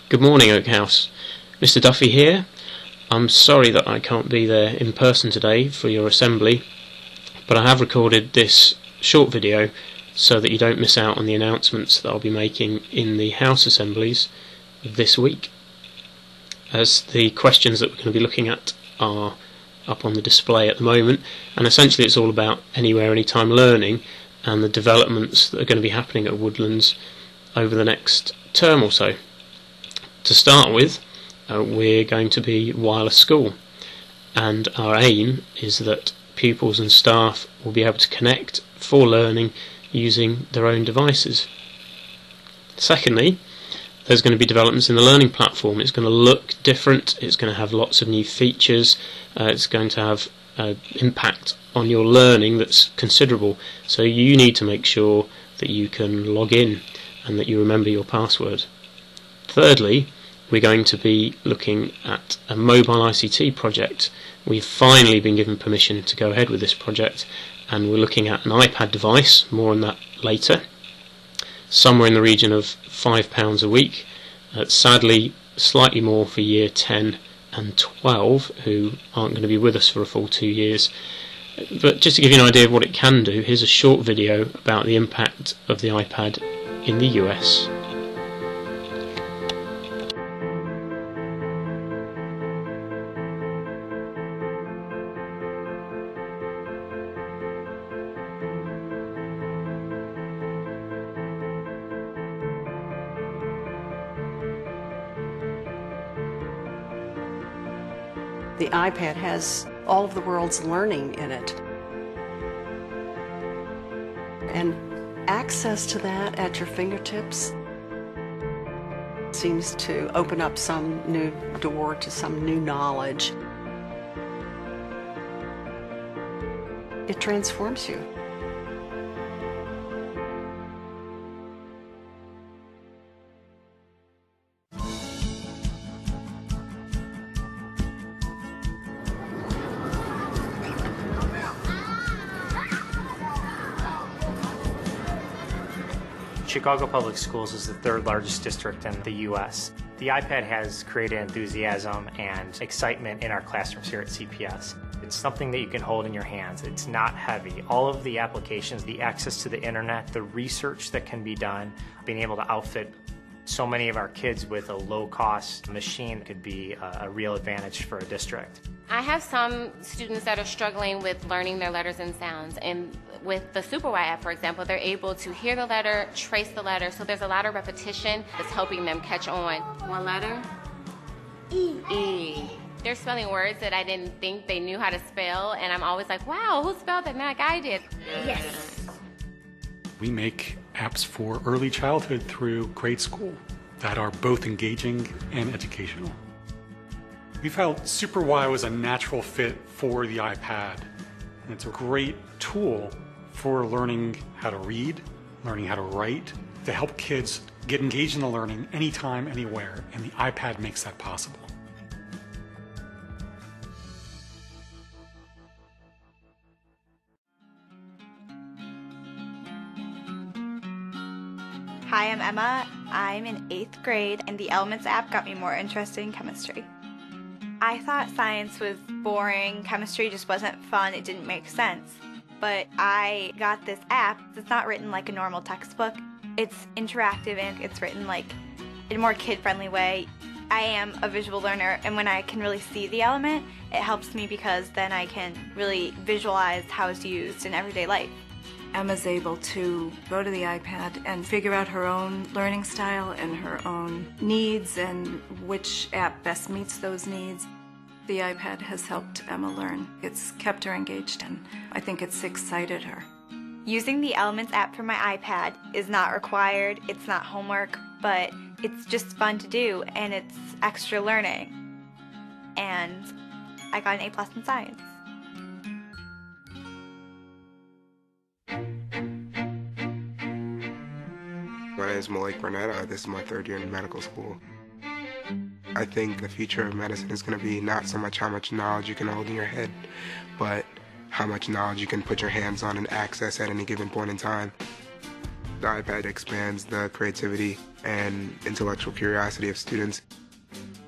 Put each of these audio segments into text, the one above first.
Good morning, Oak House. Mr. Duffy here. I'm sorry that I can't be there in person today for your assembly, but I have recorded this short video so that you don't miss out on the announcements that I'll be making in the House assemblies this week, as the questions that we're going to be looking at are up on the display at the moment, and essentially it's all about anywhere, anytime learning and the developments that are going to be happening at Woodlands over the next term or so. To start with, we're going to be wireless school, and our aim is that pupils and staff will be able to connect for learning using their own devices. Secondly, there's going to be developments in the learning platform. It's going to look different, it's going to have lots of new features, it's going to have an impact on your learning that's considerable, so you need to make sure that you can log in and that you remember your password. Thirdly, we're going to be looking at a mobile ICT project. We've finally been given permission to go ahead with this project, and we're looking at an iPad device, more on that later, somewhere in the region of £5 a week. Sadly, slightly more for year 10 and 12, who aren't going to be with us for a full 2 years. But just to give you an idea of what it can do, here's a short video about the impact of the iPad in the US. The iPad has all of the world's learning in it. And access to that at your fingertips seems to open up some new door to some new knowledge. It transforms you. Chicago Public Schools is the third largest district in the U.S. The iPad has created enthusiasm and excitement in our classrooms here at CPS. It's something that you can hold in your hands. It's not heavy. All of the applications, the access to the internet, the research that can be done, being able to outfit so many of our kids with a low-cost machine could be a real advantage for a district. I have some students that are struggling with learning their letters and sounds, and with the SuperY app, for example, they're able to hear the letter, trace the letter, so there's a lot of repetition that's helping them catch on. One letter? E. E. They're spelling words that I didn't think they knew how to spell, and I'm always like, wow, who spelled that? Like I did. Yes. We make apps for early childhood through grade school that are both engaging and educational. We felt SuperY was a natural fit for the iPad, and it's a great tool for learning how to read, learning how to write, to help kids get engaged in the learning anytime, anywhere, and the iPad makes that possible. Hi, I'm Emma. I'm in 8th grade, and the Elements app got me more interested in chemistry. I thought science was boring, chemistry just wasn't fun, it didn't make sense. But I got this app. It's not written like a normal textbook. It's interactive and it's written like in a more kid-friendly way. I am a visual learner, and when I can really see the element, it helps me because then I can really visualize how it's used in everyday life. Emma's able to go to the iPad and figure out her own learning style and her own needs and which app best meets those needs. The iPad has helped Emma learn. It's kept her engaged, and I think it's excited her. Using the Elements app for my iPad is not required, it's not homework, but it's just fun to do, and it's extra learning. And I got an A+ in science. My name is Malik Burnett. This is my 3rd year in medical school. I think the future of medicine is going to be not so much how much knowledge you can hold in your head, but how much knowledge you can put your hands on and access at any given point in time. The iPad expands the creativity and intellectual curiosity of students.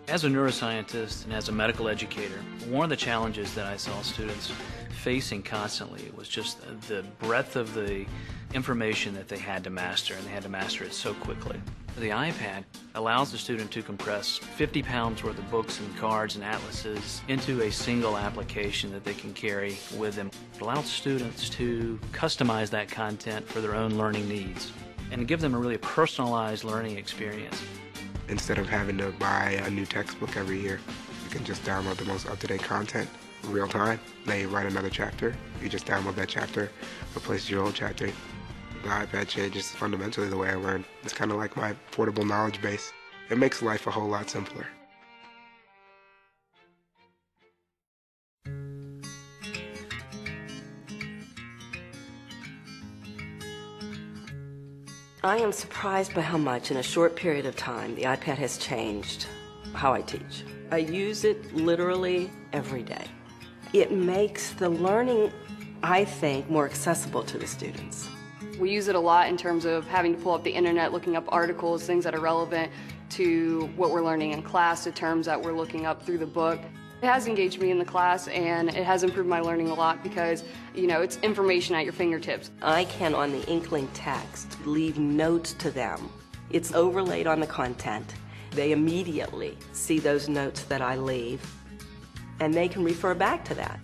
As a neuroscientist and as a medical educator, one of the challenges that I saw students facing constantly was just the breadth of the information that they had to master, and they had to master it so quickly. The iPad allows the student to compress 50 pounds worth of books and cards and atlases into a single application that they can carry with them. It allows students to customize that content for their own learning needs and give them a really personalized learning experience. Instead of having to buy a new textbook every year, you can just download the most up-to-date content in real time. They write another chapter, you just download that chapter, replaces your old chapter. The iPad changes fundamentally the way I learn. It's kind of like my portable knowledge base. It makes life a whole lot simpler. I am surprised by how much in a short period of time the iPad has changed how I teach. I use it literally every day. It makes the learning, I think, more accessible to the students. We use it a lot in terms of having to pull up the internet, looking up articles, things that are relevant to what we're learning in class, the terms that we're looking up through the book. It has engaged me in the class, and it has improved my learning a lot because, it's information at your fingertips. I can, on the Inkling text, leave notes to them. It's overlaid on the content. They immediately see those notes that I leave, and they can refer back to that.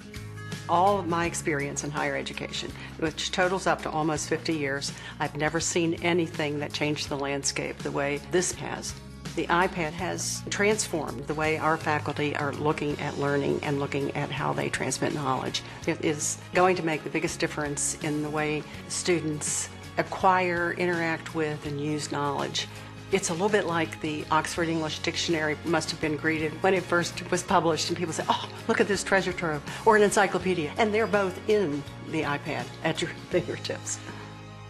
All of my experience in higher education, which totals up to almost 50 years, I've never seen anything that changed the landscape the way this has. The iPad has transformed the way our faculty are looking at learning and looking at how they transmit knowledge. It is going to make the biggest difference in the way students acquire, interact with, and use knowledge. It's a little bit like the Oxford English Dictionary must have been greeted when it first was published, and people say, oh, look at this treasure trove, or an encyclopedia. And they're both in the iPad at your fingertips.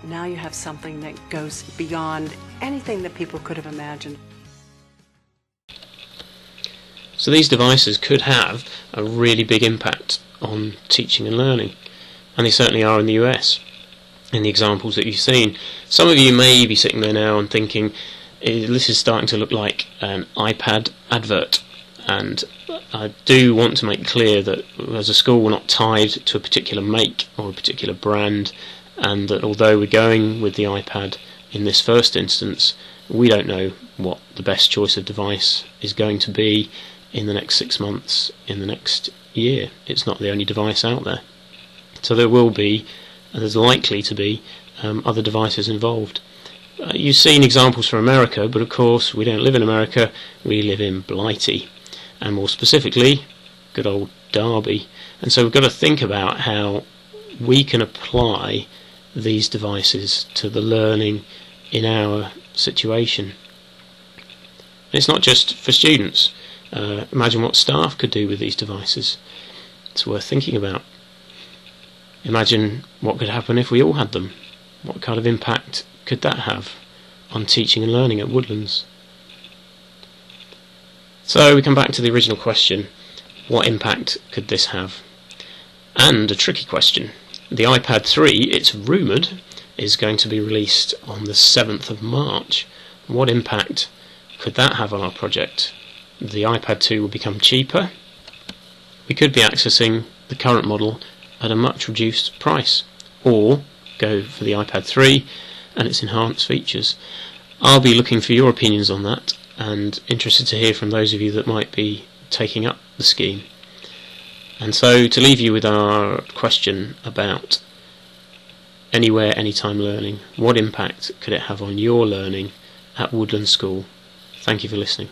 Now you have something that goes beyond anything that people could have imagined. So these devices could have a really big impact on teaching and learning, and they certainly are in the US, in the examples that you've seen. Some of you may be sitting there now and thinking, this is starting to look like an iPad advert, and I do want to make clear that as a school we're not tied to a particular make or a particular brand, and that although we're going with the iPad in this first instance, we don't know what the best choice of device is going to be in the next 6 months, in the next year. It's not the only device out there. So there will be, and there's likely to be, other devices involved. You've seen examples from America, but of course we don't live in America, we live in Blighty, and more specifically, good old Derby. And so we've got to think about how we can apply these devices to the learning in our situation. And it's not just for students. Imagine what staff could do with these devices. It's worth thinking about. Imagine what could happen if we all had them. What kind of impact could that have on teaching and learning at Woodlands? So we come back to the original question, what impact could this have? And a tricky question. The iPad 3, it's rumoured, is going to be released on the 7th of March. What impact could that have on our project? The iPad 2 will become cheaper. We could be accessing the current model at a much reduced price, or go for the iPad 3 and its enhanced features. I'll be looking for your opinions on that, and interested to hear from those of you that might be taking up the scheme. And so to leave you with our question about anywhere, anytime learning, what impact could it have on your learning at Woodlands School? Thank you for listening.